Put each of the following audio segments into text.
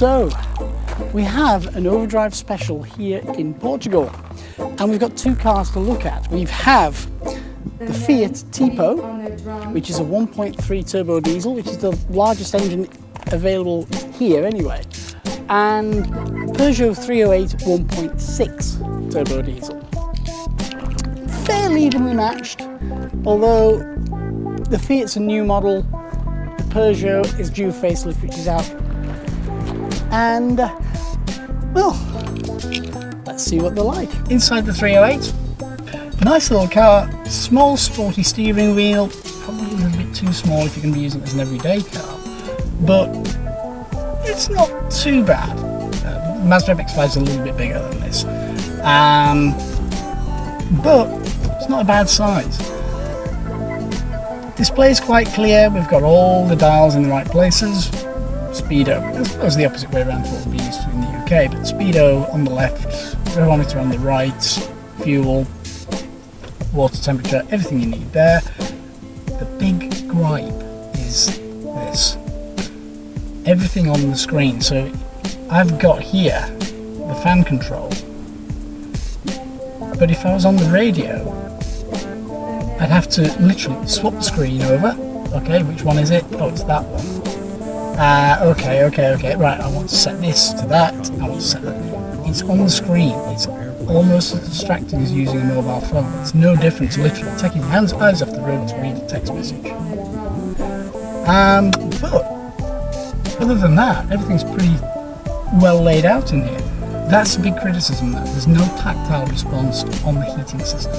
So, we have an OverDrive special here in Portugal, and we've got two cars to look at. We have the Fiat Tipo, which is a 1.3 turbo diesel, which is the largest engine available here anyway, and Peugeot 308 1.6 turbo diesel. Fairly evenly matched, although the Fiat's a new model, the Peugeot is due facelift, which is out. And, well, let's see what they're like. Inside the 308, nice little car, small sporty steering wheel, probably a little bit too small if you're going to be using it as an everyday car, but it's not too bad. Mazda MX-5 is a little bit bigger than this, but it's not a bad size. Display is quite clear, we've got all the dials in the right places. Speedo, I suppose the opposite way around to what we're used to in the UK, but speedo on the left, barometer on the right, fuel, water temperature, everything you need there. The big gripe is this. Everything on the screen. So I've got here the fan control, but if I was on the radio, I'd have to literally swap the screen over. Okay, which one is it? Oh, it's that one. Okay, right, I want to set this to that, I want to set that. It's on the screen, it's almost as distracting as using a mobile phone. It's no different to literally taking your eyes off the road to read a text message. But, other than that, everything's pretty well laid out in here. That's a big criticism though, there's no tactile response on the heating system.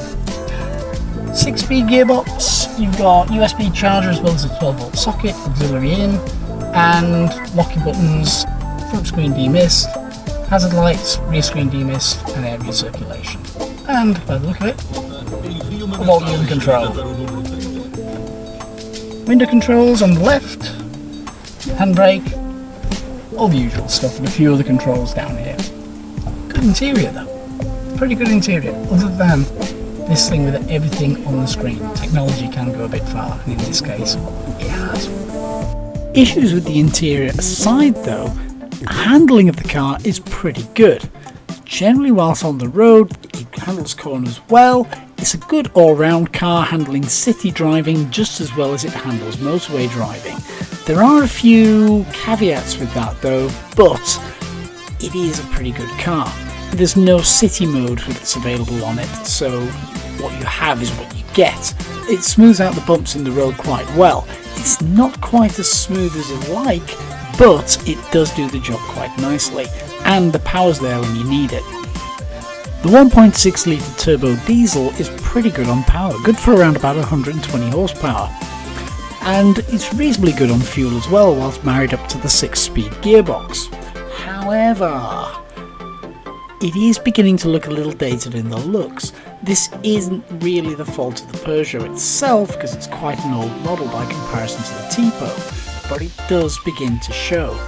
6-speed gearbox, you've got USB charger as well as a 12-volt socket, auxiliary in, and locking buttons, front screen demist, hazard lights, rear screen demist, and air recirculation. And by the look of it, a volume control. Window controls on the left, handbrake, all the usual stuff, and a few other controls down here. Good interior though, pretty good interior, other than this thing with everything on the screen. Technology can go a bit far, and in this case, it has. Issues with the interior aside though, handling of the car is pretty good. Generally whilst on the road, it handles corners well. It's a good all-round car handling city driving just as well as it handles motorway driving. There are a few caveats with that though, but it is a pretty good car. There's no city mode that's available on it, so what you have is what you get. It smooths out the bumps in the road quite well. It's not quite as smooth as you'd like, but it does do the job quite nicely, and the power's there when you need it. The 1.6 litre turbo diesel is pretty good on power, good for around about 120 horsepower, and it's reasonably good on fuel as well whilst married up to the 6-speed gearbox. However, it is beginning to look a little dated in the looks. This isn't really the fault of the Peugeot itself because it's quite an old model by comparison to the Tipo, but it does begin to show.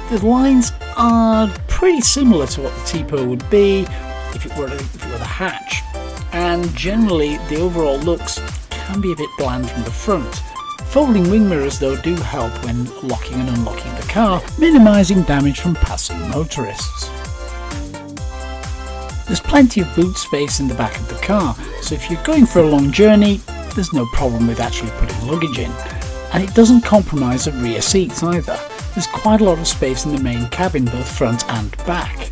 The lines are pretty similar to what the Tipo would be if it were the hatch, and generally the overall looks can be a bit bland from the front. Folding wing mirrors though do help when locking and unlocking the car, minimising damage from passing motorists. There's plenty of boot space in the back of the car, so if you're going for a long journey, there's no problem with actually putting luggage in. And it doesn't compromise the rear seats either. There's quite a lot of space in the main cabin, both front and back.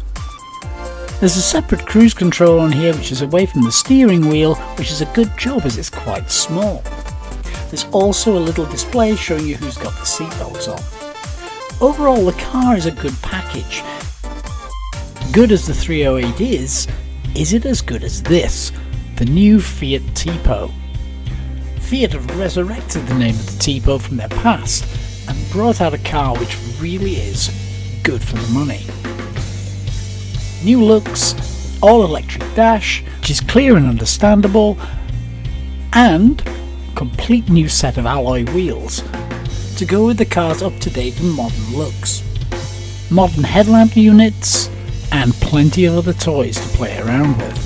There's a separate cruise control on here which is away from the steering wheel, which is a good job as it's quite small. There's also a little display showing you who's got the seatbelts on. Overall, the car is a good package. Good as the 308 is it as good as this, the new Fiat Tipo? Fiat have resurrected the name of the Tipo from their past and brought out a car which really is good for the money. New looks, all electric dash, which is clear and understandable, and complete new set of alloy wheels to go with the car's up-to-date and modern looks. Modern headlamp units, and plenty of other toys to play around with.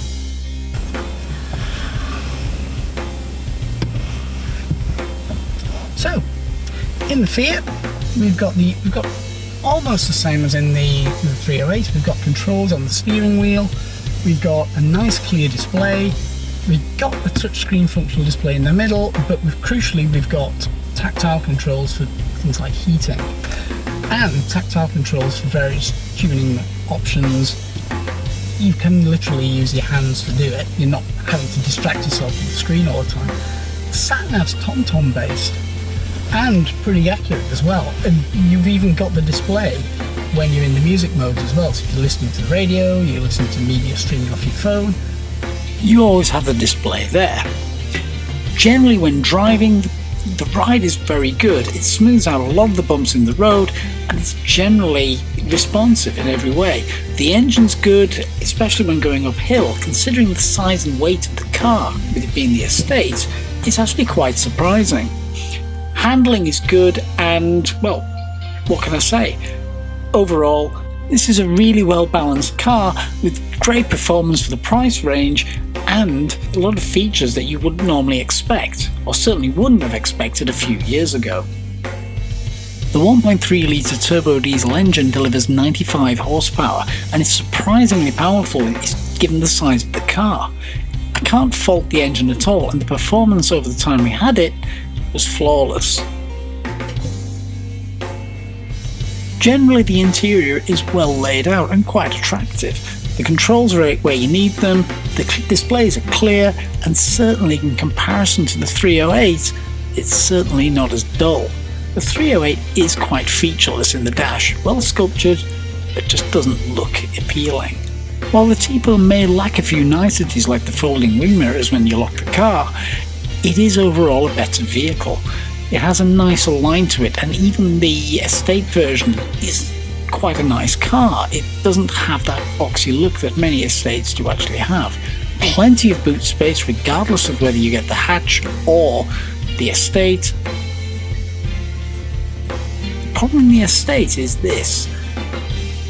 So, in the Fiat, we've got almost the same as in the 308. We've got controls on the steering wheel, we've got a nice clear display, we've got a touchscreen functional display in the middle, but crucially we've got tactile controls for things like heating, and tactile controls for various tuning options. You can literally use your hands to do it, you're not having to distract yourself with the screen all the time. The sat-nav's TomTom based, and pretty accurate as well, and you've even got the display when you're in the music modes as well, so if you're listening to the radio, you're listening to media streaming off your phone, you always have the display there. Generally when driving, the ride is very good. It smooths out a lot of the bumps in the road, and it's generally responsive in every way. The engine's good, especially when going uphill. Considering the size and weight of the car, with it being the estate, it's actually quite surprising. Handling is good, and, well, what can I say? Overall, this is a really well balanced car with great performance for the price range and a lot of features that you wouldn't normally expect, or certainly wouldn't have expected a few years ago. The 1.3 litre turbo diesel engine delivers 95 horsepower, and it's surprisingly powerful given the size of the car. I can't fault the engine at all, and the performance over the time we had it was flawless. Generally the interior is well laid out and quite attractive. The controls are where you need them, the displays are clear, and certainly in comparison to the 308, it's certainly not as dull. The 308 is quite featureless in the dash, well sculptured, but just doesn't look appealing. While the Tipo may lack a few niceties like the folding wing mirrors when you lock the car, it is overall a better vehicle. It has a nicer line to it, and even the estate version is quite a nice car. It doesn't have that boxy look that many estates do actually have. Plenty of boot space regardless of whether you get the hatch or the estate. The problem in the estate is this.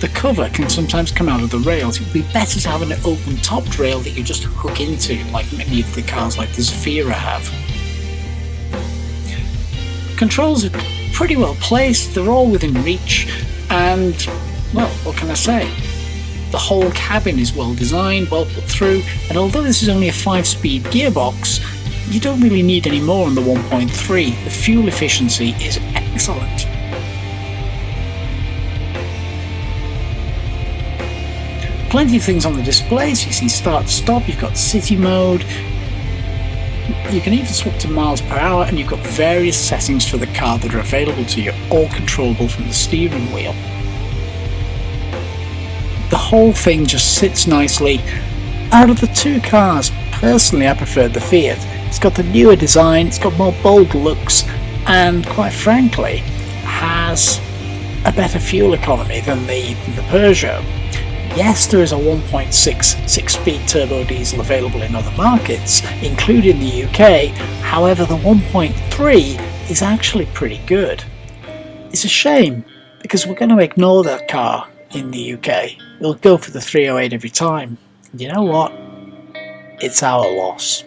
The cover can sometimes come out of the rails. It would be better to have an open topped rail that you just hook into, like many of the cars like the Zafira have. Controls are pretty well placed, they're all within reach, and, well, what can I say? The whole cabin is well designed, well put through, and although this is only a 5-speed gearbox, you don't really need any more on the 1.3. The fuel efficiency is excellent. Plenty of things on the display, so you see start stop, you've got city mode, you can even swap to miles per hour, and you've got various settings for the car that are available to you, all controllable from the steering wheel. The whole thing just sits nicely. Out of the two cars, personally I preferred the Fiat. It's got the newer design, it's got more bold looks, and quite frankly, has a better fuel economy than the Peugeot. Yes, there is a 1.6 6-speed turbo diesel available in other markets, including the UK, however the 1.3 is actually pretty good. It's a shame, because we're going to ignore that car in the UK. We'll go for the 308 every time. And you know what? It's our loss.